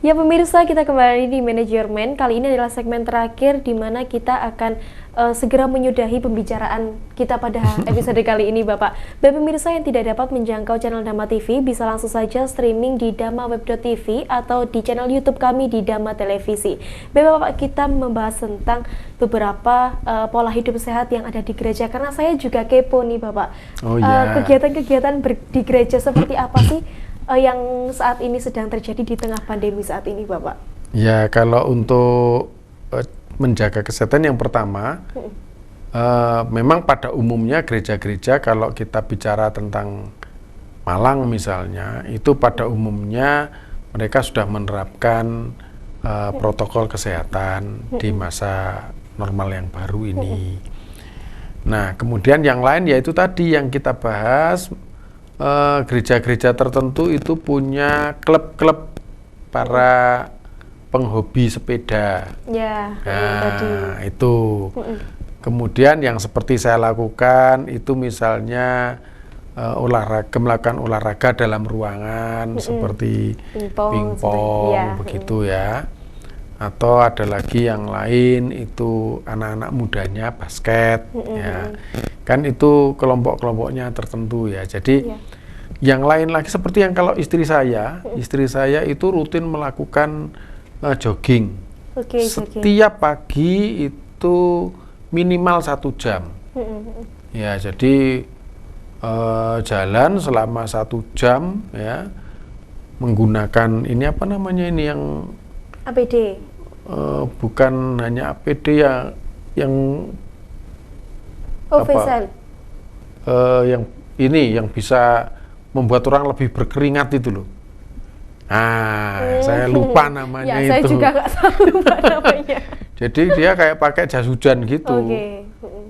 Ya pemirsa, kita kembali di Manajemen. Kali ini adalah segmen terakhir di mana kita akan segera menyudahi pembicaraan kita pada episode kali ini, Bapak. Bagi pemirsa yang tidak dapat menjangkau channel Dhamma TV, bisa langsung saja streaming di dhamaweb.tv atau di channel YouTube kami di Dhamma Televisi. Bapak, kita membahas tentang beberapa pola hidup sehat yang ada di gereja, karena saya juga kepo nih, Bapak. Kegiatan-kegiatan di gereja seperti apa sih yang saat ini sedang terjadi di tengah pandemi saat ini, Bapak? Ya, kalau untuk menjaga kesehatan yang pertama, memang pada umumnya gereja-gereja kalau kita bicara tentang Malang misalnya, itu pada umumnya mereka sudah menerapkan protokol kesehatan di masa normal yang baru ini. Nah, kemudian yang lain yaitu tadi yang kita bahas, gereja-gereja tertentu itu punya klub-klub para penghobi sepeda. Ya, nah, itu. Kemudian yang seperti saya lakukan itu misalnya melakukan olahraga dalam ruangan seperti pingpong ya. Begitu ya. Atau ada lagi yang lain itu anak-anak mudanya basket, ya kan itu kelompok-kelompoknya tertentu ya. Jadi yang lain lagi seperti yang kalau istri saya itu rutin melakukan jogging. Setiap pagi itu minimal 1 jam. Ya, jadi jalan selama 1 jam ya, menggunakan ini apa namanya ini yang APD. Bukan hanya APD ya, yang yang ini yang bisa membuat orang lebih berkeringat itu loh. Saya lupa namanya ya, itu. Saya juga nggak tahu lupa namanya. Jadi dia kayak pakai jas hujan gitu.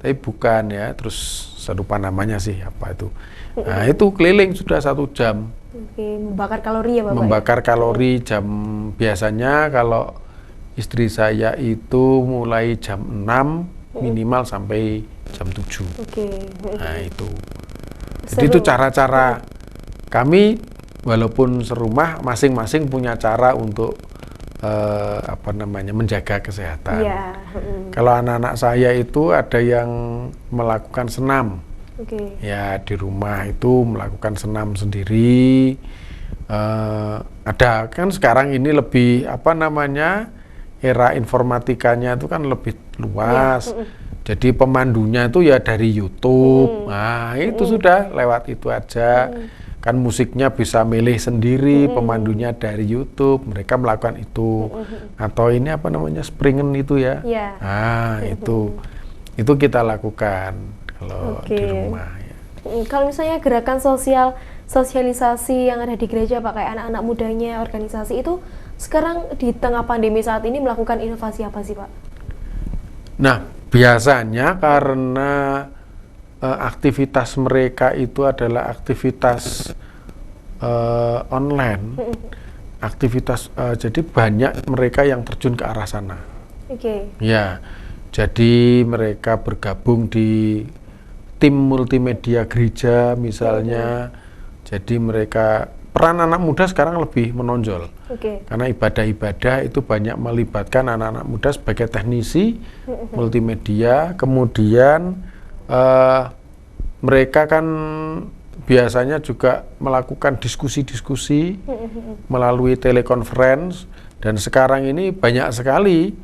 Tapi bukan ya. Terus saya lupa namanya sih apa itu. Nah, itu keliling sudah 1 jam. Membakar kalori ya, Bapak? Membakar kalori jam, biasanya kalau istri saya itu mulai jam 6 minimal sampai jam 7. Nah, itu. Jadi itu cara-cara kami, walaupun serumah, masing-masing punya cara untuk menjaga kesehatan. Kalau anak-anak saya itu ada yang melakukan senam. Ya, di rumah itu melakukan senam sendiri. Ada kan sekarang ini lebih era informatikanya itu kan lebih luas. Jadi pemandunya itu ya dari YouTube. Nah, itu sudah lewat itu aja. Kan musiknya bisa milih sendiri, pemandunya dari YouTube, mereka melakukan itu. Atau ini springen itu ya. Nah, itu kita lakukan kalau di rumah ya. Kalau misalnya gerakan sosialisasi yang ada di gereja, Pak, kayak anak-anak mudanya, organisasi itu sekarang di tengah pandemi saat ini melakukan inovasi apa sih, Pak? Nah, biasanya karena aktivitas mereka itu adalah aktivitas online, jadi banyak mereka yang terjun ke arah sana. Ya, jadi mereka bergabung di tim multimedia gereja misalnya. Jadi mereka, peran anak muda sekarang lebih menonjol. Karena ibadah-ibadah itu banyak melibatkan anak-anak muda sebagai teknisi multimedia. Kemudian mereka kan biasanya juga melakukan diskusi-diskusi melalui telekonferensi, dan sekarang ini banyak sekali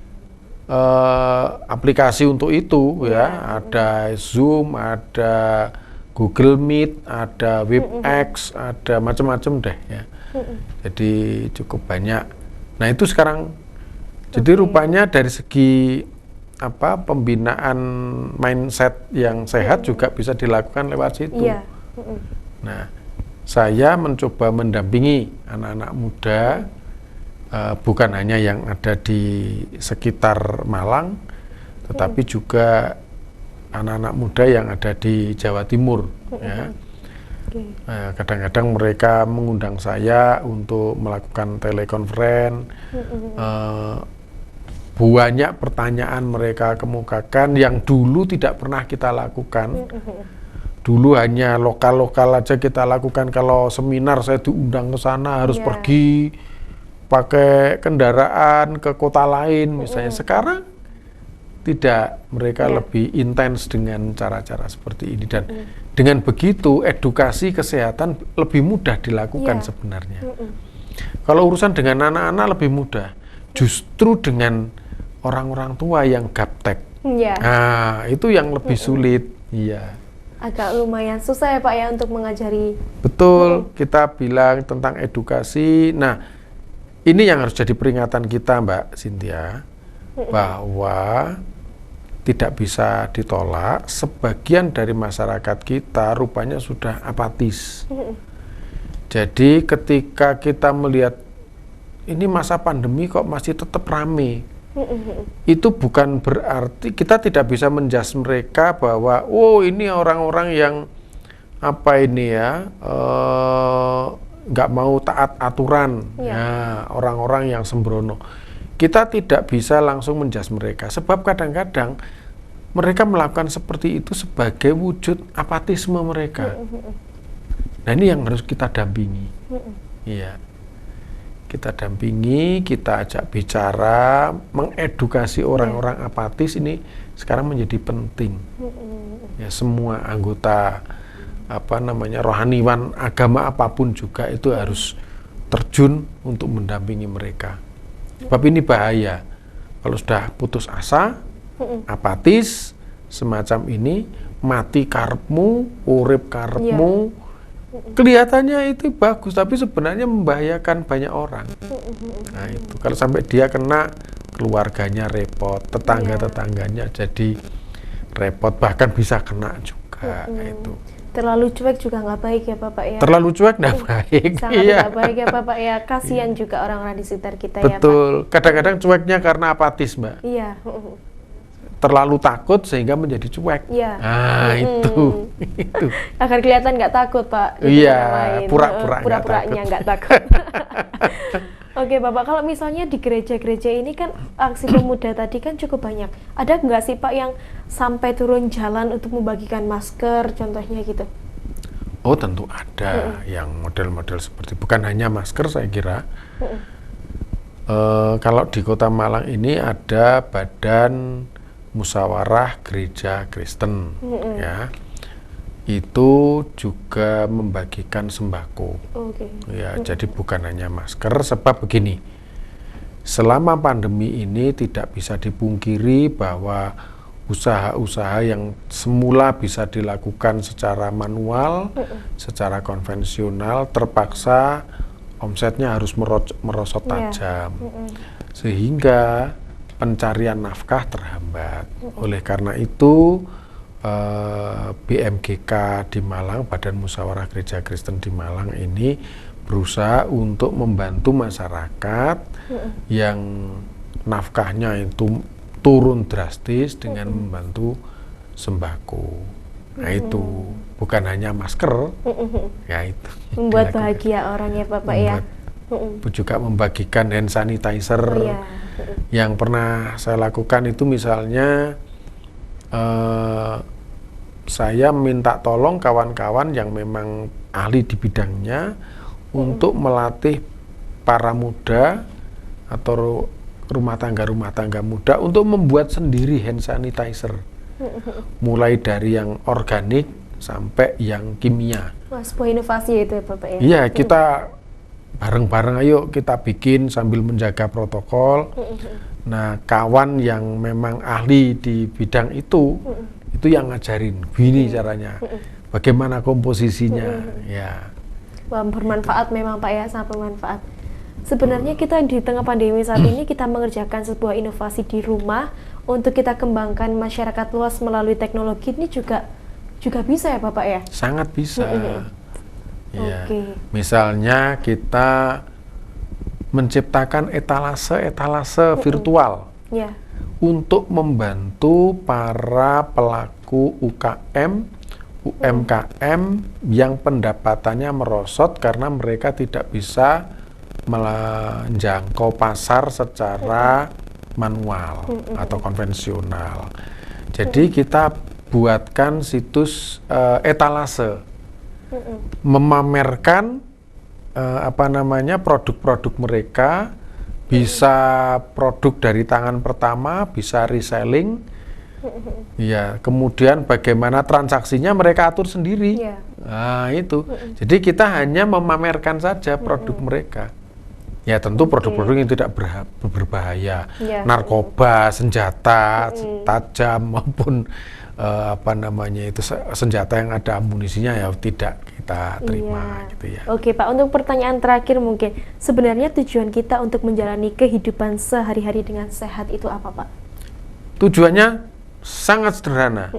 aplikasi untuk itu ya. Ada Zoom, ada Google Meet, ada WebEx, ada macam-macam deh ya. Jadi cukup banyak. Nah, itu sekarang jadi rupanya dari segi pembinaan mindset yang sehat juga bisa dilakukan lewat situ. Nah, saya mencoba mendampingi anak-anak muda, bukan hanya yang ada di sekitar Malang, tetapi juga anak-anak muda yang ada di Jawa Timur. Ya. Kadang-kadang mereka mengundang saya untuk melakukan telekonferensi. Banyak pertanyaan mereka kemukakan yang dulu tidak pernah kita lakukan. Dulu hanya lokal-lokal aja kita lakukan. Kalau seminar saya diundang ke sana harus pergi pakai kendaraan ke kota lain misalnya. Sekarang tidak, mereka lebih intens dengan cara-cara seperti ini, dan dengan begitu edukasi kesehatan lebih mudah dilakukan sebenarnya. Kalau urusan dengan anak-anak lebih mudah, justru dengan orang-orang tua yang gaptek. Nah, itu yang lebih sulit. Iya. Agak lumayan susah ya Pak ya untuk mengajari. Betul, kita bilang tentang edukasi. Nah, ini yang harus jadi peringatan kita Mbak Cynthia, bahwa tidak bisa ditolak, sebagian dari masyarakat kita rupanya sudah apatis. Jadi ketika kita melihat ini masa pandemi kok masih tetap rame, itu bukan berarti kita tidak bisa menjudge mereka bahwa oh ini orang-orang yang apa ini ya, nggak mau taat aturan, orang-orang yang sembrono. Kita tidak bisa langsung menjudge mereka, sebab kadang-kadang mereka melakukan seperti itu sebagai wujud apatisme mereka. Nah, ini yang harus kita dampingi. Iya. Kita dampingi, kita ajak bicara, mengedukasi orang-orang apatis ini sekarang menjadi penting. Ya, semua anggota rohaniwan agama apapun juga itu harus terjun untuk mendampingi mereka. Sebab ini bahaya. Kalau sudah putus asa, apatis, semacam ini, mati karepmu, urip karepmu, kelihatannya itu bagus, tapi sebenarnya membahayakan banyak orang. Nah itu, kalau sampai dia kena, keluarganya repot, tetangga-tetangganya jadi repot, bahkan bisa kena juga. Itu. Terlalu cuek juga nggak baik ya Bapak ya. Terlalu cuek nggak baik. Sangat nggak baik ya Bapak ya. Kasihan juga orang-orang di sekitar kita. Betul. Ya Pak. Betul. Kadang-kadang cueknya karena apatis Mbak. Iya. Terlalu takut sehingga menjadi cuek. Iya. Ah itu. Akan kelihatan nggak takut Pak. Iya. Pura-puranya nggak takut. Oke Bapak, kalau misalnya di gereja-gereja ini kan aksi pemuda tadi kan cukup banyak. Ada nggak sih Pak yang sampai turun jalan untuk membagikan masker, contohnya gitu? Oh tentu ada yang model-model seperti, bukan hanya masker saya kira. Kalau di Kota Malang ini ada Badan Musyawarah Gereja Kristen, ya. Itu juga membagikan sembako. Ya, jadi bukan hanya masker, sebab begini, selama pandemi ini tidak bisa dipungkiri bahwa usaha-usaha yang semula bisa dilakukan secara manual, secara konvensional, terpaksa omsetnya harus merosot tajam, sehingga pencarian nafkah terhambat. Oleh karena itu, BMGK di Malang, Badan Musyawarah Gereja Kristen di Malang ini berusaha untuk membantu masyarakat yang nafkahnya itu turun drastis dengan membantu sembako. Nah itu bukan hanya masker, ya itu. Membuat bahagia orang ya Bapak ya. Juga membagikan hand sanitizer. Yang pernah saya lakukan itu misalnya, saya minta tolong kawan-kawan yang memang ahli di bidangnya untuk melatih para muda atau rumah tangga muda untuk membuat sendiri hand sanitizer, mulai dari yang organik sampai yang kimia. Wah, sebuah inovasi itu ya Bapak ya? Iya, kita bareng-bareng ayo kita bikin sambil menjaga protokol. Nah, kawan yang memang ahli di bidang itu yang ngajarin, gini caranya, bagaimana komposisinya, ya. Wah, bermanfaat memang Pak ya, sangat bermanfaat. Sebenarnya kita di tengah pandemi saat ini kita mengerjakan sebuah inovasi di rumah untuk kita kembangkan masyarakat luas melalui teknologi ini juga bisa ya Bapak ya? Sangat bisa. Ya. Misalnya kita menciptakan etalase virtual untuk membantu para pelaku UMKM yang pendapatannya merosot karena mereka tidak bisa menjangkau pasar secara manual atau konvensional. Jadi kita buatkan situs etalase, memamerkan produk-produk mereka bisa produk dari tangan pertama, bisa reselling. Ya, kemudian bagaimana transaksinya mereka atur sendiri. Yeah. Nah, itu. Jadi kita hanya memamerkan saja produk mereka. Ya, tentu produk-produk yang tidak berbahaya. Yeah. Narkoba, senjata tajam maupun itu senjata yang ada amunisinya ya tidak kita terima gitu ya. Oke Pak, untuk pertanyaan terakhir mungkin, sebenarnya tujuan kita untuk menjalani kehidupan sehari-hari dengan sehat itu apa Pak? Tujuannya sangat sederhana,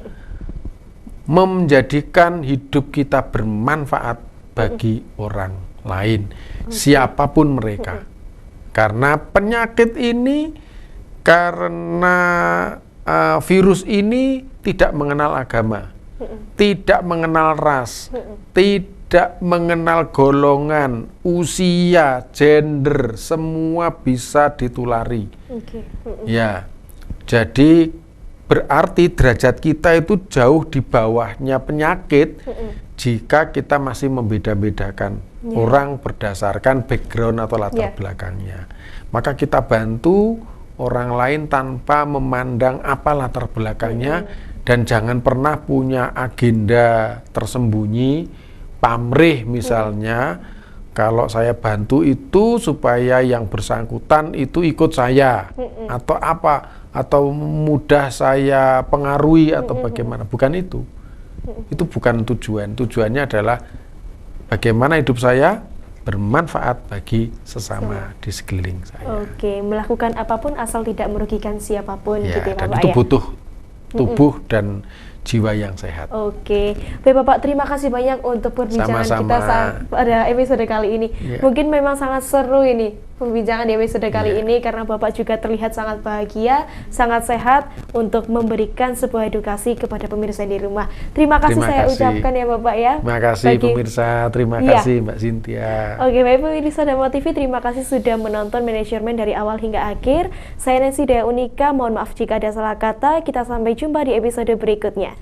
menjadikan hidup kita bermanfaat bagi orang lain, siapapun mereka. Karena penyakit ini, karena virus ini tidak mengenal agama, tidak mengenal ras, tidak mengenal golongan, usia, gender, semua bisa ditulari. Ya, jadi berarti derajat kita itu jauh di bawahnya penyakit jika kita masih membeda-bedakan orang berdasarkan background atau latar belakangnya. Maka kita bantu orang lain tanpa memandang apa latar belakangnya, dan jangan pernah punya agenda tersembunyi, pamrih misalnya. Kalau saya bantu itu supaya yang bersangkutan itu ikut saya, atau apa, atau mudah saya pengaruhi atau bagaimana. Bukan itu. Itu bukan tujuan. Tujuannya adalah bagaimana hidup saya bermanfaat bagi sesama di sekeliling saya. Oke, melakukan apapun asal tidak merugikan siapapun Ya, gitu ya dan Bapak itu ya. butuh tubuh dan jiwa yang sehat. Oke, baik Bapak, terima kasih banyak untuk perbincangan kita pada episode kali ini. Mungkin memang sangat seru ini pembincangan di episode kali ini, karena Bapak juga terlihat sangat bahagia, sangat sehat untuk memberikan sebuah edukasi kepada pemirsa di rumah. Terima kasih saya ucapkan ya Bapak ya. Terima kasih pemirsa, terima kasih Mbak Cynthia. Oke, baik pemirsa Dharma TV, terima kasih sudah menonton Manajemen dari awal hingga akhir. Saya Nancy Dea Unika, mohon maaf jika ada salah kata. Kita sampai jumpa di episode berikutnya.